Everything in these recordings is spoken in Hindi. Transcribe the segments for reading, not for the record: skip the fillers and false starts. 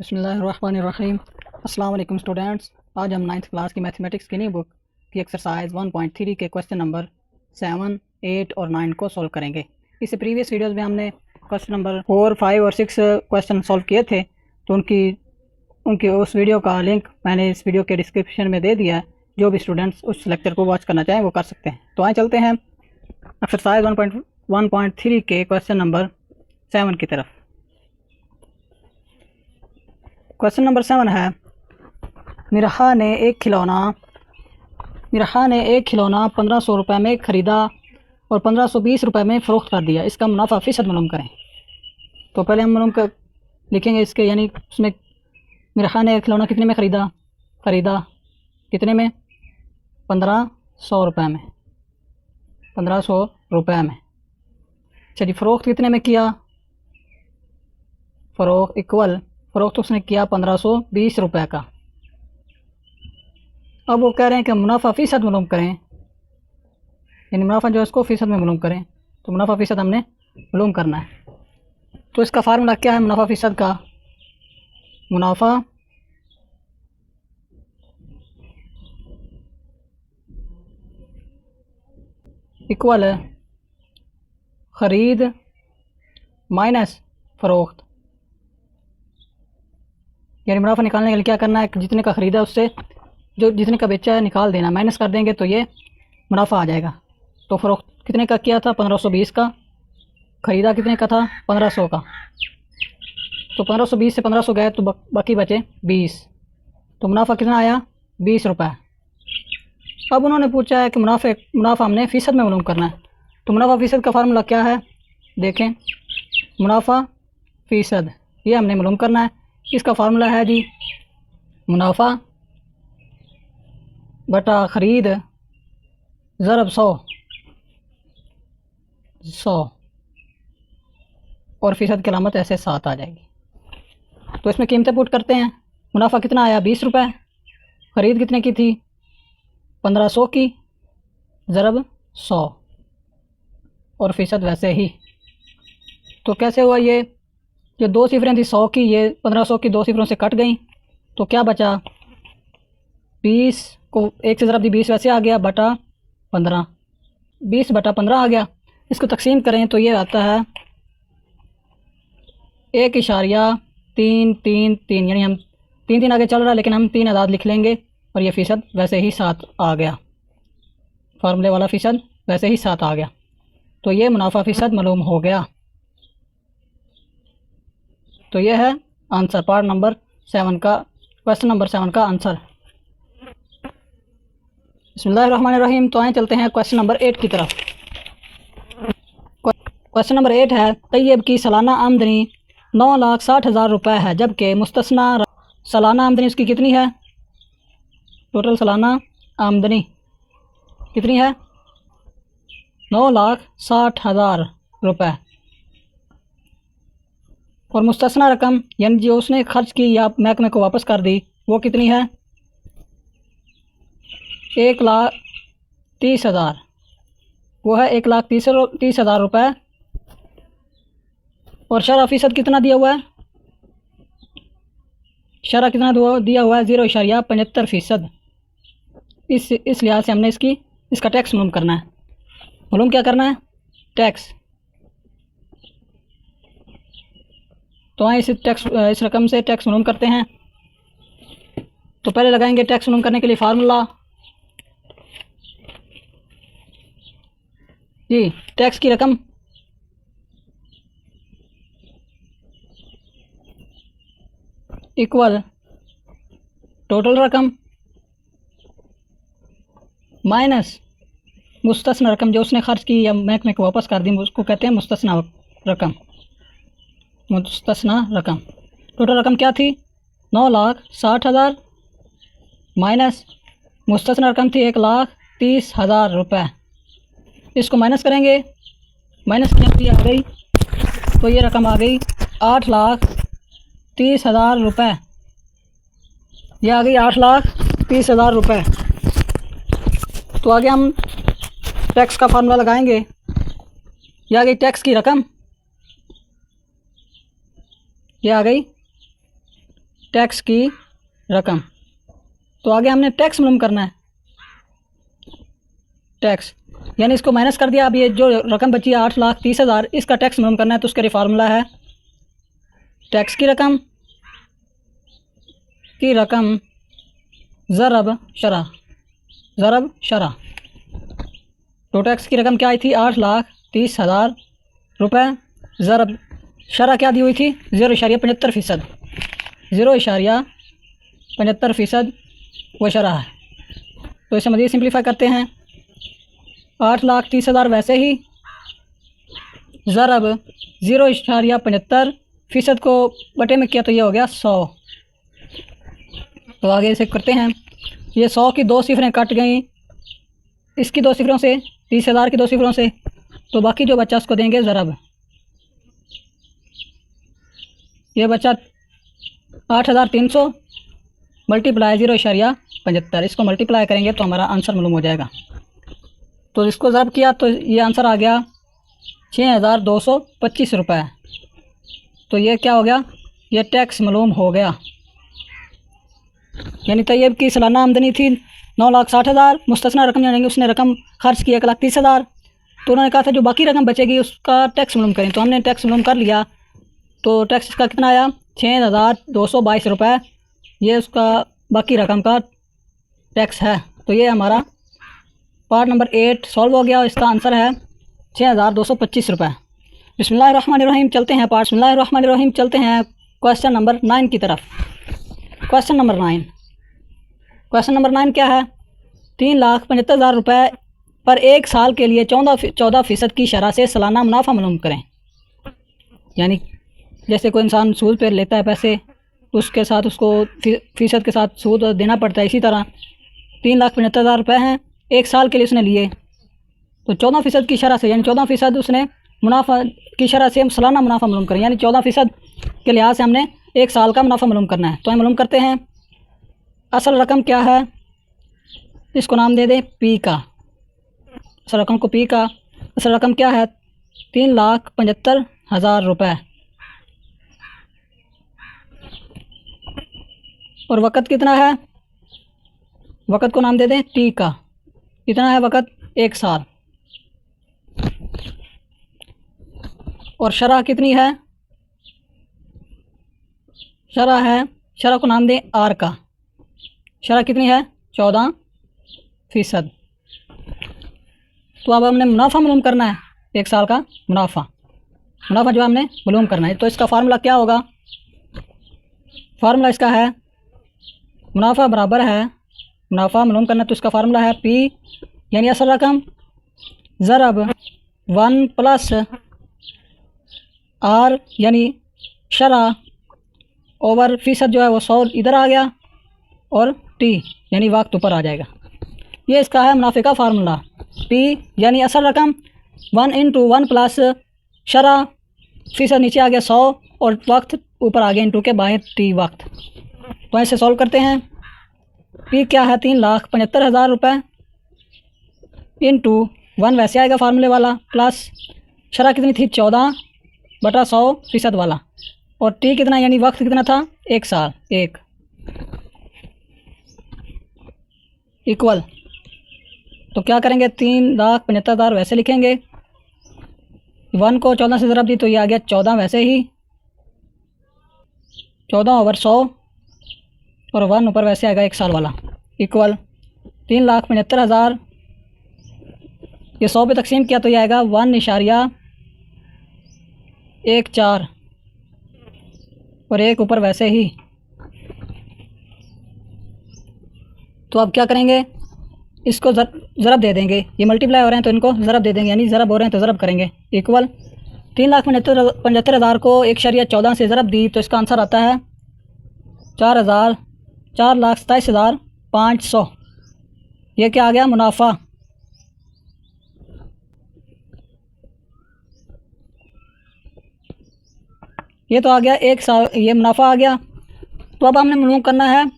बिस्मिल्लाहिर्रहमानिर्रहीम। अस्सलाम वालेकुम स्टूडेंट्स। आज हम 9th क्लास की मैथमेटिक्स की न्यू बुक की एक्सरसाइज 1.3 के क्वेश्चन नंबर 7, 8 और 9 को सॉल्व करेंगे। इससे प्रीवियस वीडियोस में हमने क्वेश्चन नंबर 4, 5 और 6 क्वेश्चन सॉल्व किए थे, तो उनकी उस वीडियो का लिंक मैंने इस वीडियो के डिस्क्रिप्शन में दे दिया है। जो भी स्टूडेंट्स उस लेक्चर को वॉच करना चाहें वो कर सकते हैं। तो आए चलते हैं एक्सरसाइज 1.3 के क्वेश्चन नंबर 7 की तरफ। क्वेश्चन नंबर 7 है, मिरहा ने एक खिलौना 1500 रुपये में ख़रीदा और 1520 रुपये में फ़रोख्त कर दिया। इसका मुनाफा फ़ीसद मालूम करें। तो पहले हम मालूम कर लिखेंगे इसके, यानी उसमें मिरहा ने खिलौना कितने में ख़रीदा कितने में? 1500 रुपये में। 1500 रुपये में। चलिए, फ़रोख्त कितने में किया? फ़रोख्त उसने किया 1520 रुपये का। अब वो कह रहे हैं कि मुनाफा फ़ीसद मालूम करें, यानी मुनाफा जो है इसको फ़ीसद में मालूम करें। तो मुनाफा फ़ीसद हमने मालूम करना है। तो इसका फार्मूला क्या है मुनाफा फ़ीसद का? मुनाफा इक्वल ख़रीद माइनस फ़रोख्त। यानी मुनाफा निकालने के लिए क्या करना है, जितने का ख़रीदा उससे जो जितने का बेचा है निकाल देना, माइनस कर देंगे तो ये मुनाफा आ जाएगा। तो फ़रोख्त कितने का किया था? 1520 का। ख़रीदा कितने का था? 1500 का। तो 1520 से 1500 गए तो बाकी बचे 20। तो मुनाफा कितना आया? 20 रुपये। अब उन्होंने पूछा है कि मुनाफा हमने फ़ीसद में मालूम करना है। तो मुनाफा फ़ीसद का फार्मूला क्या है? देखें, मुनाफा फ़ीसद ये हमने मालूम करना है। इसका फार्मूला है जी, मुनाफा बटा ख़रीद ज़रब 100 और फ़ीसद की अलामत ऐसे 7 आ जाएगी। तो इसमें कीमतें पुट करते हैं। मुनाफा कितना आया? 20 रुपये। ख़रीद कितने की थी? 1500 की, ज़रब 100 और फ़ीसद वैसे ही। तो कैसे हुआ ये? जो दो सिफरें थी 100 की, ये 1500 की दो सिफरों से कट गई। तो क्या बचा? 20 को 1 से ज़रब दी, 20 वैसे आ गया, बटा 15। 20 बटा 15 आ गया। इसको तकसीम करें तो ये आता है 1.333, यानी हम 3 आगे चल रहा है लेकिन हम 3 आदाद लिख लेंगे और ये फ़ीसद वैसे ही 7 आ गया। फार्मूले वाला फ़ीसद वैसे ही 7 आ गया। तो ये मुनाफा फ़ीसद मालूम हो गया। तो ये है आंसर, पार्ट नंबर 7 का, क्वेश्चन नंबर 7 का आंसर। बिस्मिल्लाहिर्रहमानिर्रहीम। तो आए चलते हैं क्वेश्चन नंबर 8 की तरफ। क्वेश्चन नंबर 8 है, तैयब की सालाना आमदनी 9,60,000 रुपये है, जबकि मुस्तस्ना सालाना आमदनी उसकी कितनी है? टोटल सालाना आमदनी कितनी है? 9,60,000 रुपये। और मुस्तस्ना रकम, यानी जो उसने खर्च की या महकमे को वापस कर दी, वो कितनी है? 1,30,000। वो है 1,30,000 रुपये। और शरह फ़ीसद कितना दिया हुआ है? शरह कितना दिया हुआ है? 0.75%। इस लिहाज से हमने इसका टैक्स मालूम करना है। मालूम क्या करना है? टैक्स। तो आए इस रकम से टैक्स मालूम करते हैं। तो पहले लगाएंगे टैक्स मालूम करने के लिए फार्मूला जी, टैक्स की रकम इक्वल टोटल रकम माइनस मुस्तस्ना रकम जो उसने खर्च की या महकमे को वापस कर दी, उसको कहते हैं मुस्तस्ना रकम। टोटल रकम क्या थी? 9,60,000 माइनस मुस्तस्ना रकम थी 1,30,000 रुपये। इसको माइनस करेंगे, माइनस किया आ गई, तो ये रकम आ गई 8,30,000 रुपये। ये आ गई 8,30,000 रुपये। तो आगे हम टैक्स का फार्मूला लगाएंगे। ये आ गई टैक्स की रकम, ये आ गई टैक्स की रकम। तो आगे हमने टैक्स मालूम करना है, टैक्स यानी इसको माइनस कर दिया। अब ये जो रकम बची है 8,30,000, इसका टैक्स मालूम करना है। तो उसका फार्मूला है टैक्स की रकम ज़रब शरह। तो टैक्स की रकम क्या आई थी? 8,30,000 रुपये। ज़रब शरह क्या दी हुई थी? 0.75%। 0.75% वो शरह है। तो इसे मज़ीद सिंप्लीफाई करते हैं। 8,30,000 वैसे ही, ज़रब 0.75% को बटे में किया तो ये हो गया 100। तो आगे इसे करते हैं। ये 100 की 2 सिफरें कट गई, इसकी 2 सिफरों से, 30,000 की 2 सिफरों से, तो बाकी जो बचा उसको देंगे ज़रब। ये बचा 8,300 मल्टीप्लाई 0.75, इसको मल्टीप्लाई करेंगे तो हमारा आंसर मालूम हो जाएगा। तो इसको ज़रब किया तो ये आंसर आ गया 6,225 रुपये। तो ये क्या हो गया? ये टैक्स मालूम हो गया। यानी तैयब की सालाना आमदनी थी 9,60,000, मुस्तस्ना रकम यानी उसने रकम खर्च की 1,30,000। तो उन्होंने कहा था जो बाकी रकम बचेगी उसका टैक्स मालूम करें। तो हमने टैक्स मालूम कर लिया। तो टैक्स इसका कितना आया? 6,222 रुपये। ये उसका बाकी रकम का टैक्स है। तो ये हमारा पार्ट नंबर 8 सॉल्व हो गया और इसका आंसर है 6,225 रुपये। बिस्मिल्लाहिर्रहमानिर्रहीम चलते हैं क्वेश्चन नंबर 9 की तरफ। क्वेश्चन नंबर 9 क्या है? 3,75,000 रुपये पर 1 साल के लिए 14% की शरह से सालाना मुनाफा मालूम करें। यानी जैसे कोई इंसान सूद पर लेता है पैसे, उसके साथ उसको फ़ीसद के साथ सूद देना पड़ता है। इसी तरह 3,75,000 रुपये हैं, 1 साल के लिए उसने लिए, तो 14% की शरह से यानी 14% उसने मुनाफा की शरह से हम सालाना मुनाफा मालूम करें। यानी 14% के लिहाज से हमने 1 साल का मुनाफा मालूम करना है। तो हम मालूम करते हैं। असल रकम क्या है? इसको नाम दे दें पी का। असल रकम को पी का। असल रकम क्या है? 3,75,000 रुपये। और वक़्त कितना है? वक़्त को नाम दे दें टी का। कितना है वक़्त? 1 साल। और शरह कितनी है? शरह को नाम दें आर का। शरह कितनी है? 14%। तो अब हमने मुनाफा मालूम करना है, 1 साल का मुनाफा जो हमने मालूम करना है। तो इसका फार्मूला क्या होगा? फार्मूला इसका है मुनाफा बराबर है, मुनाफा मालूम करना तो इसका फार्मूला है पी यानी असल रकम ज़रब 1 प्लस आर यानी शरह ओवर फ़ीसद जो है वो 100 इधर आ गया, और टी यानी वक्त ऊपर आ जाएगा। ये इसका है मुनाफे का फार्मूला। पी यानी असल रकम 1 × 1 प्लस शरह फ़ीसद नीचे आ गया 100 और वक्त ऊपर आ गया इंटू के बाहर टी वक्त। तो ऐसे सॉल्व करते हैं। पी क्या है? 3,75,000 रुपये इंटू 1 वैसे आएगा फार्मूले वाला, प्लस शरह कितनी थी? 14/100% वाला, और टी कितना यानी वक्त कितना था? 1 साल। 1 इक्वल, तो क्या करेंगे? 3,75,000 वैसे लिखेंगे, 1 को 14 से ज़रब दी तो ये आ गया 14 वैसे ही, 14/100 और 1 ऊपर वैसे आएगा 1 साल वाला, इक्वल 3,75,000। ये 100 पे तकसीम किया तो ये आएगा 1.14 और 1 ऊपर वैसे ही। तो अब क्या करेंगे? इसको ज़रब दे देंगे। ये मल्टीप्लाई हो रहे हैं तो इनको ज़रब दे देंगे, यानी ज़रब हो रहे हैं तो ज़रब करेंगे। इक्वल 3,75,000 को 1.14 से ज़रब दी तो इसका आंसर आता है 4,27,500। ये क्या आ गया? मुनाफा। ये तो आ गया 1 साल, ये मुनाफा आ गया। तो अब हमने मालूम करना है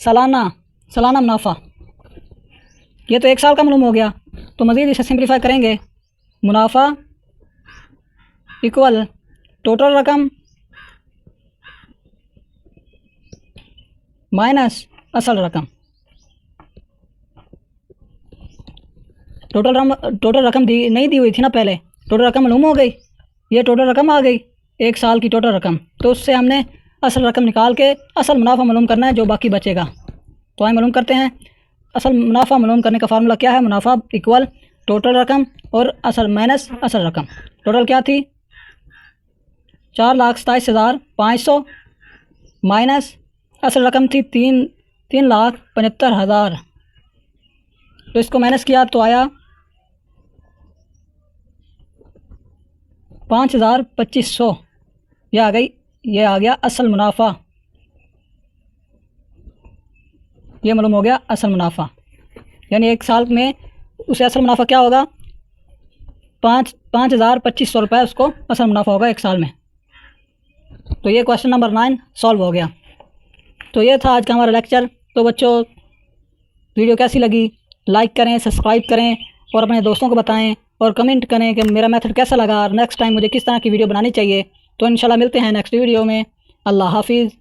सालाना मुनाफा। ये तो 1 साल का मालूम हो गया, तो मज़ीद इसे सिंप्लीफाई करेंगे। मुनाफा इक्वल टोटल रकम माइनस असल रकम। टोटल रकम दी नहीं दी हुई थी ना पहले, टोटल रकम मालूम हो गई, ये टोटल रकम आ गई 1 साल की टोटल रकम। तो उससे हमने असल रकम निकाल के असल मुनाफा मालूम करना है जो बाकी बचेगा। तो आइए मालूम करते हैं। असल मुनाफा मालूम करने का फार्मूला क्या है? मुनाफा इक्वल टोटल रकम और असल माइनस असल रकम। टोटल क्या थी? 4,27,500 माइनस असल रकम थी 3,75,000। तो इसको माइनस किया तो आया 5,2500। ये आ गई, ये आ गया असल मुनाफा। ये मालूम हो गया असल मुनाफा, यानी 1 साल में उसे असल मुनाफा क्या होगा? 5,2500 रुपये उसको असल मुनाफा होगा 1 साल में। तो ये क्वेश्चन नंबर 9 सॉल्व हो गया। तो ये था आज का हमारा लेक्चर। तो बच्चों, वीडियो कैसी लगी? लाइक करें, सब्सक्राइब करें और अपने दोस्तों को बताएं और कमेंट करें कि मेरा मेथड कैसा लगा और नेक्स्ट टाइम मुझे किस तरह की वीडियो बनानी चाहिए। तो इंशाल्लाह मिलते हैं नेक्स्ट वीडियो में। अल्लाह हाफिज़।